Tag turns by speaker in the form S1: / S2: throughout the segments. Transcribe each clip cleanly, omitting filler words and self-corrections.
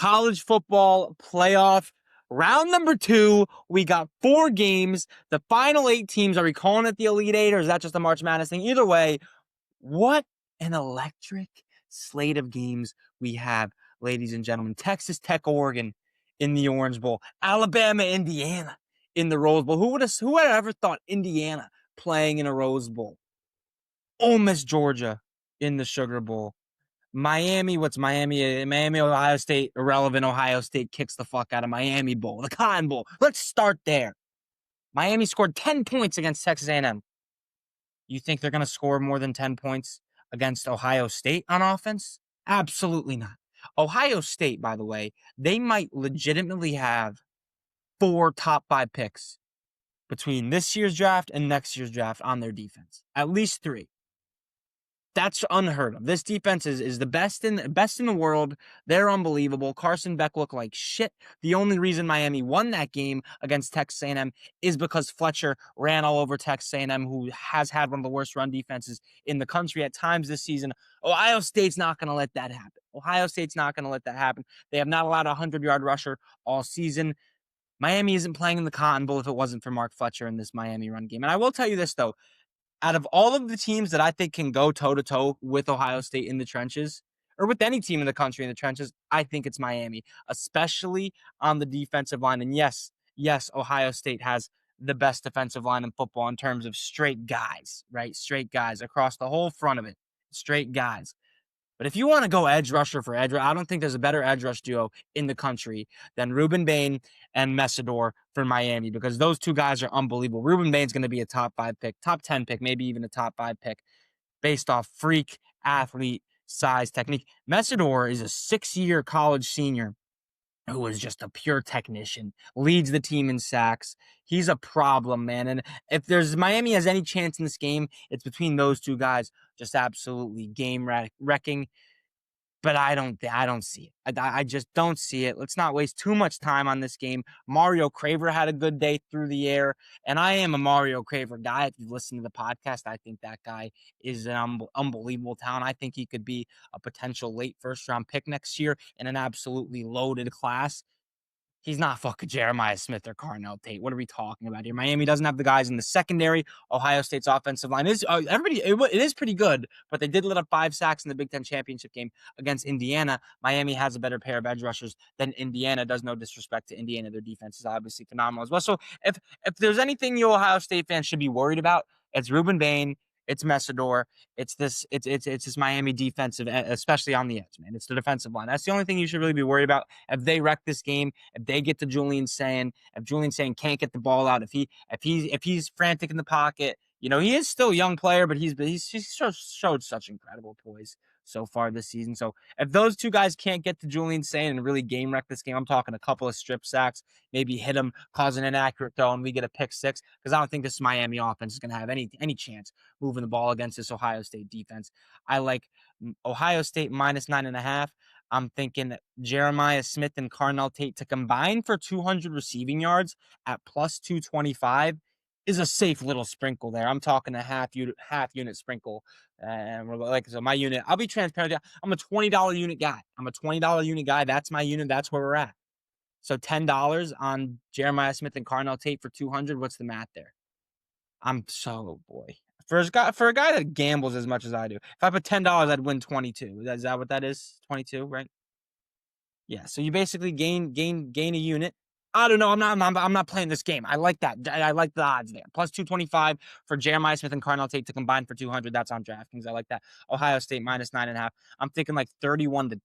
S1: college football playoff round number 2. We got 4 games. The final 8 teams. Are we calling it the Elite Eight, or is that just a March Madness thing? Either way, what an electric slate of games we have, ladies and gentlemen. Texas Tech, Oregon in the Orange Bowl. Alabama, Indiana in the Rose Bowl. Who would have ever thought Indiana playing in a Rose Bowl? Ole Miss, Georgia in the Sugar Bowl. Miami, what's Miami? Miami, Ohio State, irrelevant. Ohio State kicks the fuck out of Miami Bowl, the Cotton Bowl. Let's start there. Miami scored 10 points against Texas A&M. You think they're going to score more than 10 points against Ohio State on offense? Absolutely not. Ohio State, by the way, they might legitimately have 4 top 5 picks between this year's draft and next year's draft on their defense. At least 3. That's unheard of. This defense is the best in the world. They're unbelievable. Carson Beck looked like shit. The only reason Miami won that game against Texas A&M is because Fletcher ran all over Texas A&M, who has had one of the worst run defenses in the country at times this season. Ohio State's not going to let that happen. Ohio State's not going to let that happen. They have not allowed a 100-yard rusher all season. Miami isn't playing in the Cotton Bowl if it wasn't for Mark Fletcher in this Miami run game. And I will tell you this, though. Out of all of the teams that I think can go toe-to-toe with Ohio State in the trenches, or with any team in the country in the trenches, I think it's Miami, especially on the defensive line. And yes, Ohio State has the best defensive line in football in terms of straight guys, right? Straight guys across the whole front of it. Straight guys. But if you want to go edge rusher for edge, I don't think there's a better edge rush duo in the country than Ruben Bain and Messidor for Miami, because those two guys are unbelievable. Ruben Bain's going to be a top 5 pick, top 10 pick, maybe even a top 5 pick based off freak athlete size technique. Messidor is a 6-year college senior who is just a pure technician, leads the team in sacks. He's a problem, man. And if there's Miami has any chance in this game, it's between those two guys, just absolutely game wrecking. But I don't see it. I just don't see it. Let's not waste too much time on this game. Mario Craver had a good day through the air, and I am a Mario Craver guy. If you've listened to the podcast, I think that guy is an unbelievable talent. I think he could be a potential late first-round pick next year in an absolutely loaded class. He's not fucking Jeremiah Smith or Carnell Tate. What are we talking about here? Miami doesn't have the guys in the secondary. Ohio State's offensive line is it is pretty good, but they did let up 5 sacks in the Big Ten championship game against Indiana. Miami has a better pair of edge rushers than Indiana does. No disrespect to Indiana, their defense is obviously phenomenal as well. So if there's anything you Ohio State fans should be worried about, it's Ruben Bain, it's Messidor, it's this Miami defensive, especially on the edge, man. It's the defensive line. That's the only thing you should really be worried about. If they wreck this game, if they get to Julian Sayin, if Julian Sayin can't get the ball out, if he's frantic in the pocket, he is still a young player, but he's showed such incredible poise so far this season. So if those two guys can't get to Julian Sayin and really game wreck this game, I'm talking a couple of strip sacks, maybe hit him, cause an inaccurate throw, and we get a pick 6, because I don't think this Miami offense is going to have any chance moving the ball against this Ohio State defense. I like Ohio State minus 9.5. I'm thinking Jeremiah Smith and Carnell Tate to combine for 200 receiving yards at plus 225 is a safe little sprinkle there. I'm talking a half unit sprinkle. And we're like, so my unit, I'll be transparent. I'm a $20 unit guy. That's my unit. That's where we're at. So $10 on Jeremiah Smith and Carnell Tate for 200. What's the math there? Boy. For a guy that gambles as much as I do, if I put $10, I'd win 22. Is that what that is? 22, right? Yeah. So you basically gain a unit. I don't know. I'm not playing this game. I like that. I like the odds there. Plus 225 for Jeremiah Smith and Carnell Tate to combine for 200. That's on DraftKings. I like that. Ohio State minus 9.5. I'm thinking like 31-10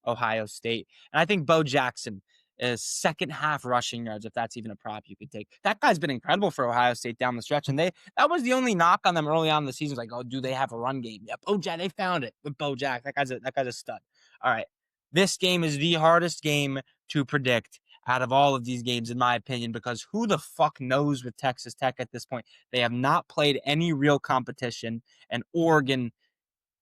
S1: Ohio State. And I think Bo Jackson is second half rushing yards, if that's even a prop you could take. That guy's been incredible for Ohio State down the stretch. And that was the only knock on them early on in the season. Like, oh, do they have a run game? Yep. Oh, they found it with Bo Jack. That guy's a stud. All right. This game is the hardest game to predict out of all of these games, in my opinion, because who the fuck knows with Texas Tech at this point? They have not played any real competition, and Oregon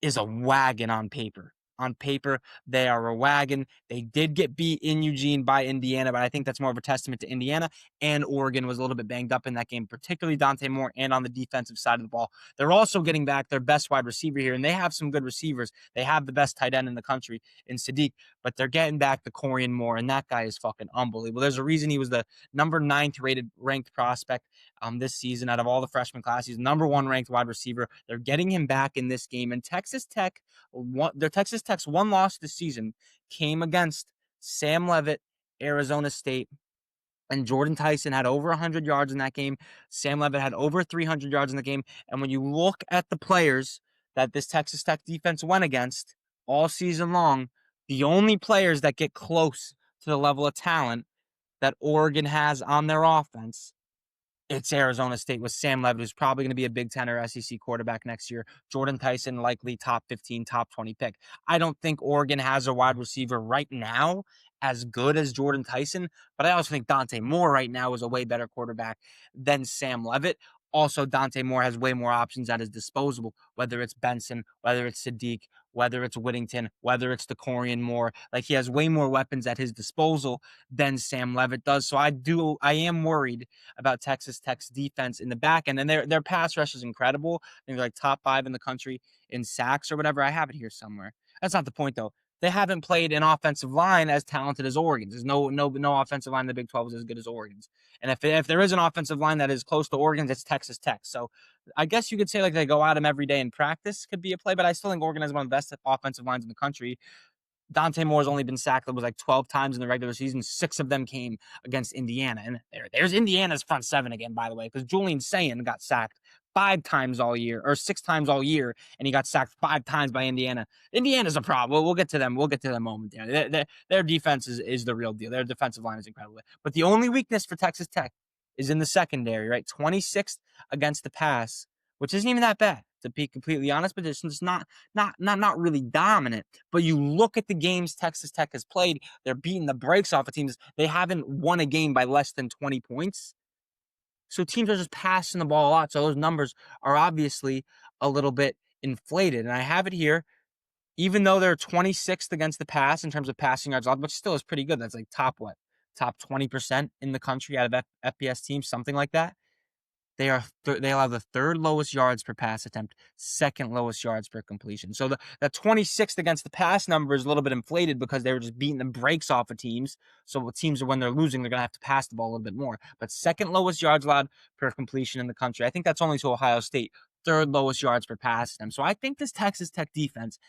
S1: is a wagon on paper. on paper, they are a wagon. They did get beat in Eugene by Indiana, but I think that's more of a testament to Indiana, and Oregon was a little bit banged up in that game, particularly Dante Moore, and on the defensive side of the ball. They're also getting back their best wide receiver here, and they have some good receivers. They have the best tight end in the country in Sadiq, but they're getting back the Corian Moore, and that guy is fucking unbelievable. There's a reason he was the number 9th ranked prospect this season out of all the freshman classes. He's number 1 ranked wide receiver. They're getting him back in this game, and Texas Tech's one loss this season came against Sam Leavitt, Arizona State. And Jordan Tyson had over 100 yards in that game. Sam Leavitt had over 300 yards in the game. And when you look at the players that this Texas Tech defense went against all season long, the only players that get close to the level of talent that Oregon has on their offense, it's Arizona State with Sam Leavitt, who's probably going to be a Big Ten or SEC quarterback next year. Jordan Tyson, likely top 15, top 20 pick. I don't think Oregon has a wide receiver right now as good as Jordan Tyson, but I also think Dante Moore right now is a way better quarterback than Sam Leavitt. Also, Dante Moore has way more options at his disposal, whether it's Benson, whether it's Sadiq, whether it's Whittington, whether it's DeCorian Moore. Like, he has way more weapons at his disposal than Sam Leavitt does. So I am worried about Texas Tech's defense in the back end, and their pass rush is incredible. I think they're like top 5 in the country in sacks or whatever. I have it here somewhere. That's not the point though. They haven't played an offensive line as talented as Oregon's. There's no offensive line in the Big 12 is as good as Oregon's. And if there is an offensive line that is close to Oregon's, it's Texas Tech. So I guess you could say like they go at them every day in practice could be a play, but I still think Oregon has one of the best offensive lines in the country. Dante Moore's only been sacked, it was like 12 times in the regular season. 6 of them came against Indiana. And there's Indiana's front 7 again, by the way, because Julian Sayin got sacked 5 times all year, or 6 times all year, and he got sacked 5 times by Indiana. Indiana's a problem. We'll get to them. We'll get to them momentarily. Their defense is the real deal. Their defensive line is incredible. But the only weakness for Texas Tech is in the secondary, right? 26th against the pass, which isn't even that bad, to be completely honest, but it's just not really dominant. But you look at the games Texas Tech has played, they're beating the brakes off of teams. They haven't won a game by less than 20 points. So teams are just passing the ball a lot. So those numbers are obviously a little bit inflated. And I have it here. Even though they're 26th against the pass in terms of passing yards, which still is pretty good. That's like top 20% in the country out of FBS teams, something like that. They'll have the 3rd lowest yards per pass attempt, 2nd lowest yards per completion. So the 26th against the pass number is a little bit inflated because they were just beating the brakes off of teams. So teams, when they're losing, they're going to have to pass the ball a little bit more. But 2nd lowest yards allowed per completion in the country. I think that's only to Ohio State. 3rd lowest yards per pass attempt. So I think this Texas Tech defense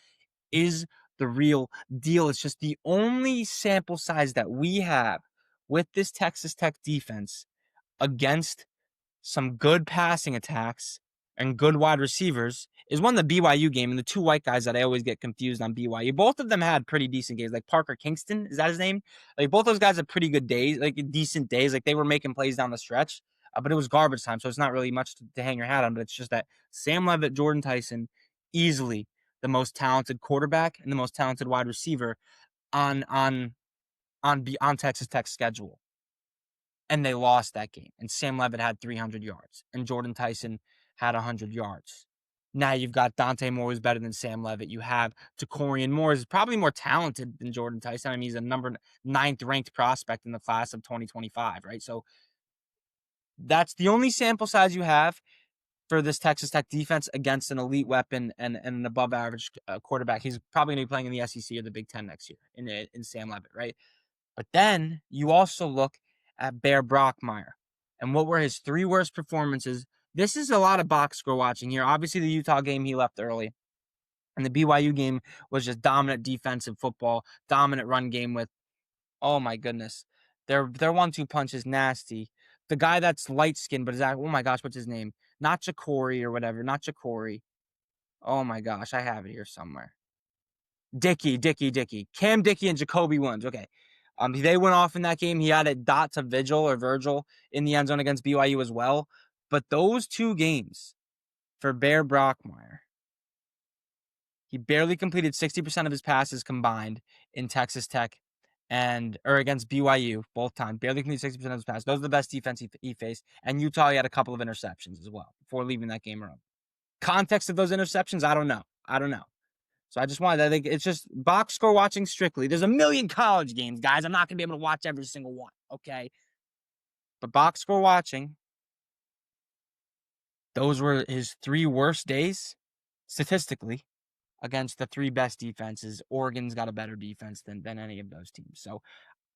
S1: is the real deal. It's just the only sample size that we have with this Texas Tech defense against some good passing attacks and good wide receivers is one, the BYU game, and the 2 white guys that I always get confused on BYU. Both of them had pretty decent games, like Parker Kingston, is that his name? Like, both those guys had pretty good days, like decent days. Like, they were making plays down the stretch, but it was garbage time, so it's not really much to hang your hat on. But it's just that Sam Leavitt, Jordan Tyson, easily the most talented quarterback and the most talented wide receiver on Texas Tech's schedule. And they lost that game. And Sam Leavitt had 300 yards. And Jordan Tyson had 100 yards. Now you've got Dante Moore, who's better than Sam Leavitt. You have DeCorian Moore, who's probably more talented than Jordan Tyson. I mean, he's a number 9th ranked prospect in the class of 2025, right? So that's the only sample size you have for this Texas Tech defense against an elite weapon and an above average quarterback. He's probably going to be playing in the SEC or the Big Ten next year in Sam Leavitt, right? But then you also look at Bear Brockmeyer and what were his 3 worst performances. This is a lot of box score watching here. Obviously, the Utah game, he left early. And the BYU game was just dominant defensive football, dominant run game with, oh my goodness, their 1-2 punch is nasty. The guy that's light-skinned, but is that, oh my gosh, what's his name? Not Jacory or whatever, not Jacory. Oh my gosh, I have it here somewhere. Dickey. Cam Dickey and Jacoby Williams. Okay. They went off in that game. He had a dot to Virgil in the end zone against BYU as well. But those 2 games for Bear Brockmeyer, he barely completed 60% of his passes combined in Texas Tech or against BYU both times. Barely completed 60% of his passes. Those are the best defense he faced. And Utah, he had a couple of interceptions as well before leaving that game around. Context of those interceptions, I don't know. So I just wanted, I think it's just box score watching strictly. There's a million college games, guys. I'm not going to be able to watch every single one, okay? But box score watching, those were his 3 worst days, statistically, against the 3 best defenses. Oregon's got a better defense than any of those teams. So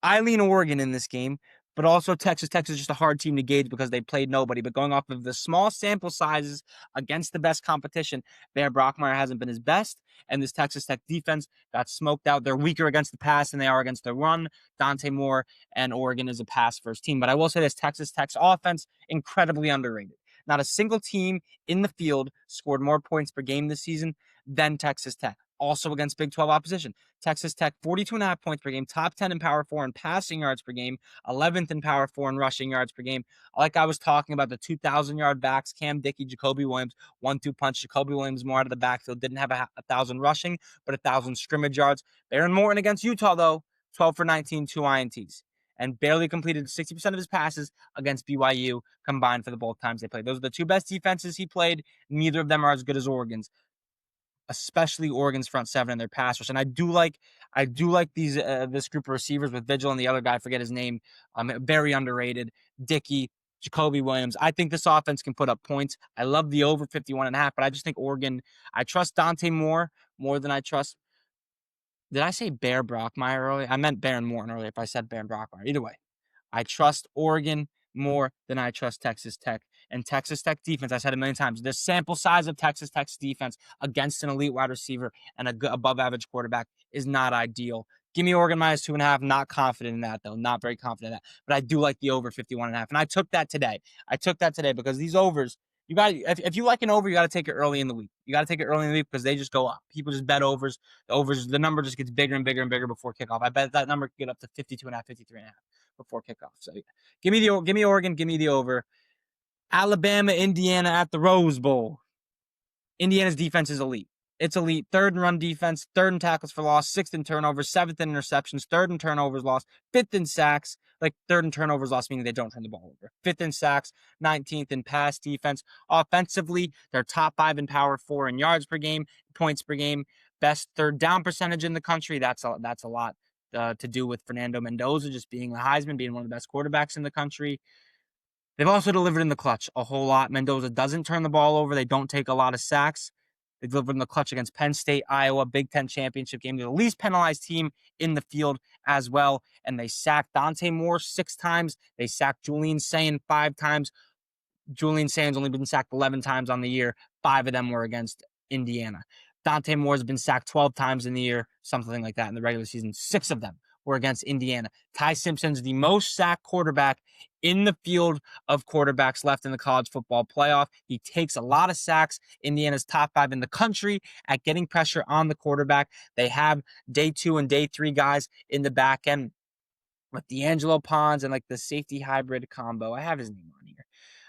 S1: I lean Oregon in this game, but also Texas. Texas is just a hard team to gauge because they played nobody. But going off of the small sample sizes against the best competition, Bear Brockmeyer hasn't been his best, and this Texas Tech defense got smoked out. They're weaker against the pass than they are against the run. Dante Moore and Oregon is a pass-first team. But I will say this, Texas Tech's offense, incredibly underrated. Not a single team in the field scored more points per game this season than Texas Tech. Also against Big 12 opposition. Texas Tech, 42.5 points per game, top 10 in Power 4 in passing yards per game, 11th in Power 4 in rushing yards per game. Like I was talking about the 2,000-yard backs, Cam Dickey, Jacoby Williams, 1-2 punch. Jacoby Williams more out of the backfield, didn't have 1,000 rushing, but 1,000 scrimmage yards. Baron Morton against Utah, though, 12 for 19, 2 INTs. And barely completed 60% of his passes against BYU combined for the both times they played. Those are the 2 best defenses he played. Neither of them are as good as Oregon's, especially Oregon's front 7 and their pass rush. And I do like these this group of receivers with Vigil and the other guy, I forget his name, very underrated. Dickey, Jacoby Williams. I think this offense can put up points. I love the over 51.5, but I just think Oregon, I trust Dante Moore more than I trust. Did I say Bear Brockmeyer earlier? I meant Baron Morton earlier if I said Baron Brockmeyer. Either way, I trust Oregon more than I trust Texas Tech. And Texas Tech defense, I said a million times, the sample size of Texas Tech's defense against an elite wide receiver and a good above average quarterback is not ideal. Give me Oregon minus 2.5. Not confident in that, though. Not very confident in that. But I do like the over 51.5. And I took that today. Because these overs, you got, if you like an over, you got to take it early in the week. You got to take it early in the week because they just go up. People just bet overs. The number just gets bigger and bigger and bigger before kickoff. I bet that number could get up to 52.5, 53.5 before kickoff. So yeah. Give me Oregon, give me the over. Alabama, Indiana at the Rose Bowl. Indiana's defense is elite. It's elite. 3rd in run defense, 3rd in tackles for loss, 6th in turnovers, 7th in interceptions, 3rd in turnovers lost, 5th in sacks, like 3rd in turnovers lost, meaning they don't turn the ball over. 5th in sacks, 19th in pass defense. Offensively, they're top 5 in Power 4 in yards per game, points per game, best 3rd down percentage in the country. That's a lot to do with Fernando Mendoza just being the Heisman, being one of the best quarterbacks in the country. They've also delivered in the clutch a whole lot. Mendoza doesn't turn the ball over. They don't take a lot of sacks. They delivered in the clutch against Penn State, Iowa, Big Ten championship game. They're the least penalized team in the field as well. And they sacked Dante Moore 6 times. They sacked Julian Sayin 5 times. Julian Sayin's only been sacked 11 times on the year. 5 of them were against Indiana. Dante Moore has been sacked 12 times in the year, something like that in the regular season. 6 of them were against Indiana. Ty Simpson's the most sacked quarterback in the field of quarterbacks left in the college football playoff. He takes a lot of sacks. Indiana's top 5 in the country at getting pressure on the quarterback. They have day 2 and day 3 guys in the back end with D'Angelo Pons and like the safety hybrid combo. I have his name on here.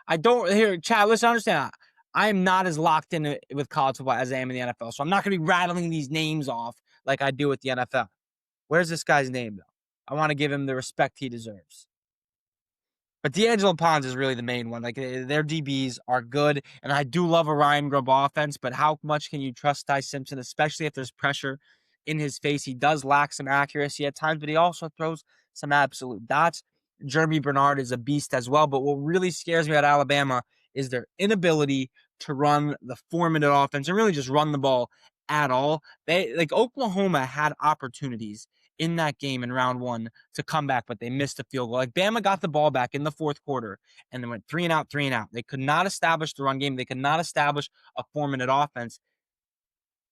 S1: I don't here, Chad. Listen, understand. I am not as locked in with college football as I am in the NFL, so I'm not going to be rattling these names off like I do with the NFL. Where's this guy's name, though? I want to give him the respect he deserves. But D'Angelo Pons is really the main one. Like, their DBs are good, and I do love a Ryan Grubb offense, but how much can you trust Ty Simpson, especially if there's pressure in his face? He does lack some accuracy at times, but he also throws some absolute dots. Jeremy Bernard is a beast as well, but what really scares me about Alabama is their inability to run the 4-minute offense and really just run the ball at all. Oklahoma had opportunities in that game in round 1 to come back, but they missed a field goal. Like, Bama got the ball back in the 4th quarter and then went 3 and out. They could not establish the run game. They could not establish a 4-minute offense.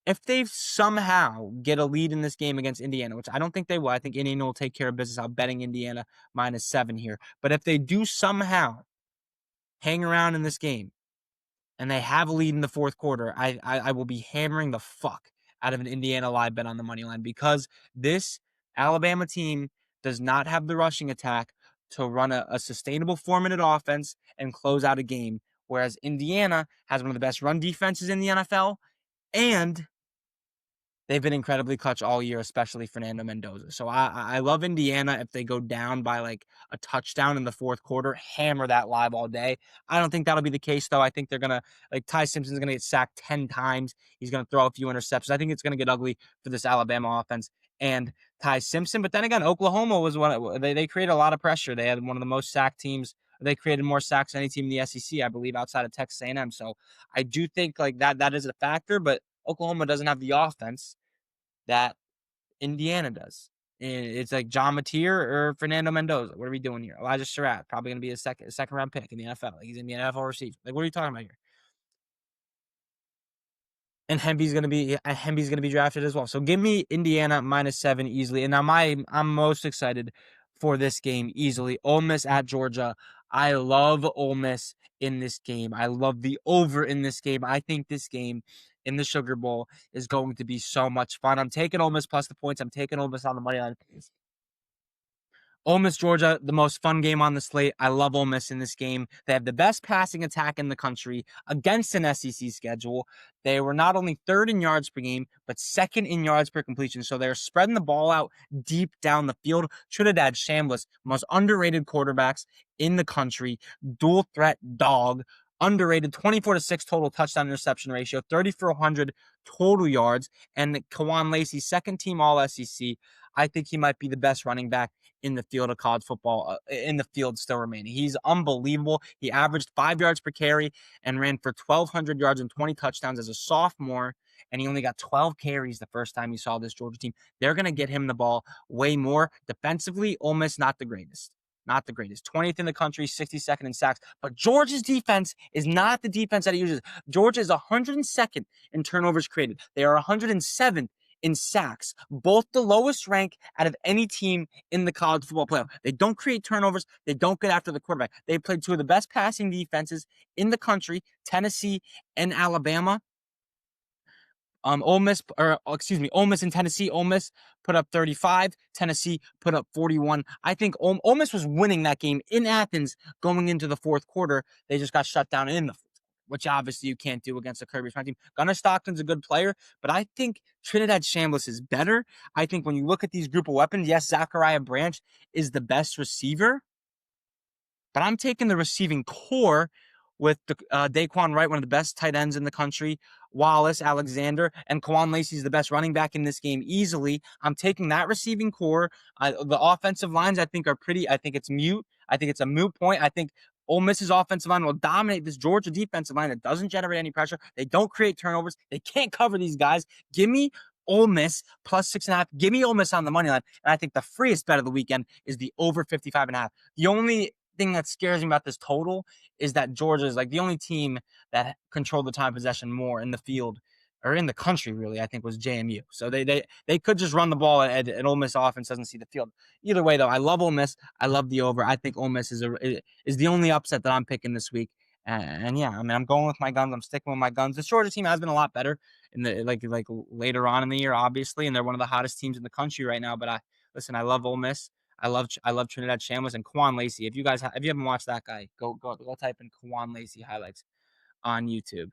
S1: If they somehow get a lead in this game against Indiana, which I don't think they will, I think Indiana will take care of business. I'm betting Indiana -7 here. But if they do somehow hang around in this game and they have a lead in the 4th quarter, I will be hammering the fuck out of an Indiana live bet on the money line, because this Alabama team does not have the rushing attack to run a sustainable 4-minute offense and close out a game, whereas Indiana has one of the best run defenses in the NFL, and they've been incredibly clutch all year, especially Fernando Mendoza. So I love Indiana if they go down by like a touchdown in the fourth quarter, hammer that live all day. I don't think that'll be the case though. I think they're gonna like Ty Simpson's gonna get sacked 10 times. He's gonna throw a few interceptions. I think it's gonna get ugly for this Alabama offense and Ty Simpson. But then again, Oklahoma was they created a lot of pressure. They had one of the most sacked teams. They created more sacks than any team in the SEC, I believe, outside of Texas A&M. So I do think like that is a factor, but Oklahoma doesn't have the offense that Indiana does. And it's like John Mateer or Fernando Mendoza. What are we doing here? Elijah Surratt, probably going to be a second round pick in the NFL. Like he's going to be an NFL receiver. Like what are you talking about here? And Hemby's gonna be drafted as well. So give me Indiana -7 easily. And now I'm most excited for this game easily. Ole Miss at Georgia. I love Ole Miss in this game. I love the over in this game. I think this game in the Sugar Bowl is going to be so much fun. I'm taking Ole Miss plus the points. I'm taking Ole Miss on the money line. Ole Miss, Georgia, the most fun game on the slate. I love Ole Miss in this game. They have the best passing attack in the country against an SEC schedule. They were not only third in yards per game, but second in yards per completion. So they're spreading the ball out deep down the field. Trinidad Shambliss, most underrated quarterbacks in the country, dual threat dog. Underrated 24-6 total touchdown interception ratio, 3,400 total yards, and Kawan Lacey, second team All SEC. I think he might be the best running back in the field of college football, in the field still remaining. He's unbelievable. He averaged 5 yards per carry and ran for 1,200 yards and 20 touchdowns as a sophomore, and he only got 12 carries the first time he saw this Georgia team. They're going to get him the ball way more. Defensively, Ole Miss, not the greatest. Not the greatest. 20th in the country, 62nd in sacks. But Georgia's defense is not the defense that it uses. Georgia is 102nd in turnovers created. They are 107th in sacks, both the lowest rank out of any team in the college football playoff. They don't create turnovers. They don't get after the quarterback. They played two of the best passing defenses in the country, Tennessee and Alabama. Ole Miss and Tennessee. Ole Miss put up 35. Tennessee put up 41. I think Ole Miss was winning that game in Athens going into the fourth quarter. They just got shut down in the fourth, which obviously you can't do against a Kirby Smart team. Gunnar Stockton's a good player, but I think Trinidad Shambliss is better. I think when you look at these group of weapons, yes, Zachariah Branch is the best receiver, but I'm taking the receiving core with Daquan Wright, one of the best tight ends in the country, Wallace Alexander, and Kawan Lacey is the best running back in this game easily. I'm taking that receiving core. The offensive lines, I think, are pretty. I think it's mute. I think it's a moot point. I think Ole Miss's offensive line will dominate this Georgia defensive line. It doesn't generate any pressure. They don't create turnovers. They can't cover these guys. Give me Ole Miss plus 6.5. Give me Ole Miss on the money line. And I think the freest bet of the weekend is the over 55.5. The only thing that scares me about this total is that Georgia is like the only team that controlled the time possession more in the field or in the country, really, I think was JMU. So they could just run the ball and Ole Miss offense doesn't see the field. Either way, though, I love Ole Miss. I love the over. I think Ole Miss is the only upset that I'm picking this week. And yeah, I mean, I'm going with my guns. I'm sticking with my guns. The Georgia team has been a lot better in the like later on in the year, obviously, and they're one of the hottest teams in the country right now. But I love Ole Miss. I love Trinidad Shambliss and Kawan Lacey. If you haven't watched that guy, go type in Kawan Lacey highlights on YouTube.